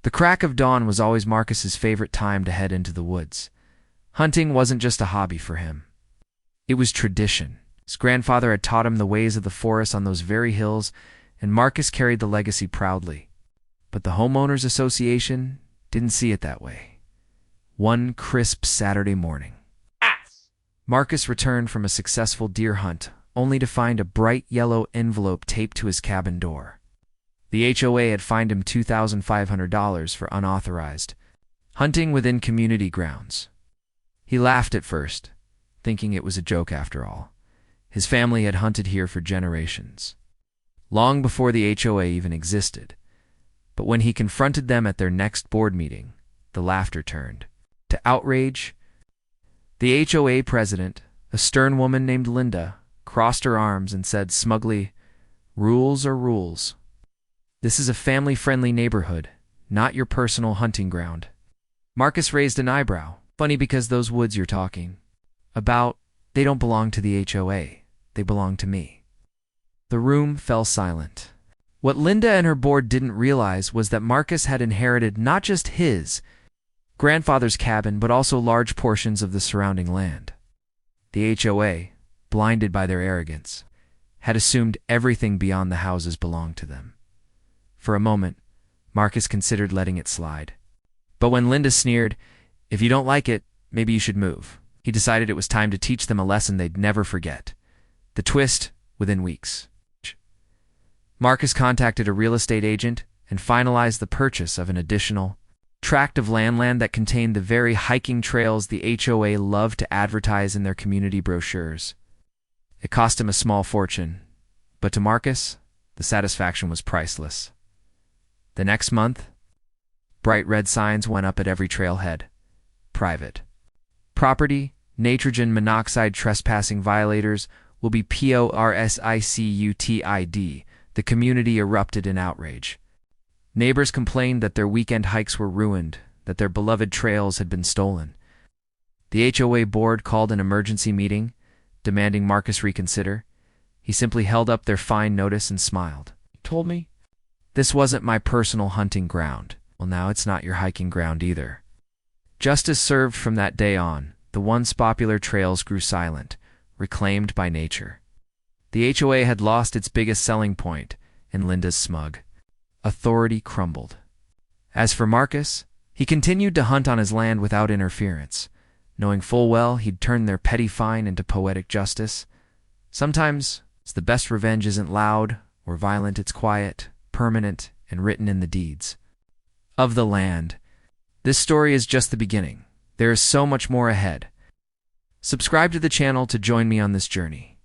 The crack of dawn was always Marcus's favorite time to head into the woods. Hunting wasn't just a hobby for him. It was tradition. His grandfather had taught him the ways of the forest on those very hills, and Marcus carried the legacy proudly. But the homeowners association didn't see it that way. One crisp Saturday morning, Marcus returned from a successful deer hunt, only to find a bright yellow envelope taped to his cabin door. The HOA had fined him $2,500 for unauthorized hunting within community grounds. He laughed at first, thinking it was a joke after all. His family had hunted here for generations, long before the HOA even existed. But when he confronted them at their next board meeting, the laughter turned to outrage. The HOA president, a stern woman named Linda, crossed her arms and said smugly, "Rules are rules. This is a family-friendly neighborhood, not your personal hunting ground." Marcus raised an eyebrow. "Funny because those woods you're talking about, they don't belong to the HOA. They belong to me." The room fell silent. What Linda and her board didn't realize was that Marcus had inherited not just his grandfather's cabin, but also large portions of the surrounding land. The HOA, blinded by their arrogance, had assumed everything beyond the houses belonged to them. For a moment, Marcus considered letting it slide. But when Linda sneered, "If you don't like it, maybe you should move," he decided it was time to teach them a lesson they'd never forget. The twist within weeks. Marcus contacted a real estate agent and finalized the purchase of an additional tract of land that contained the very hiking trails the HOA loved to advertise in their community brochures. It cost him a small fortune, but to Marcus, the satisfaction was priceless. The next month, bright red signs went up at every trailhead. Private property, nitrogen monoxide trespassing violators will be PORSICUTID. The community erupted in outrage. Neighbors complained that their weekend hikes were ruined, that their beloved trails had been stolen. The HOA board called an emergency meeting, demanding Marcus reconsider. He simply held up their fine notice and smiled. "You told me this wasn't my personal hunting ground. Well, now it's not your hiking ground either." Justice served from that day on. The once popular trails grew silent, reclaimed by nature. The HOA had lost its biggest selling point, and Linda's smug authority crumbled. As for Marcus, he continued to hunt on his land without interference, knowing full well he'd turn their petty fine into poetic justice. Sometimes the best revenge isn't loud or violent, it's quiet, permanent, and written in the deeds of the land. This story is just the beginning. There is so much more ahead. Subscribe to the channel to join me on this journey.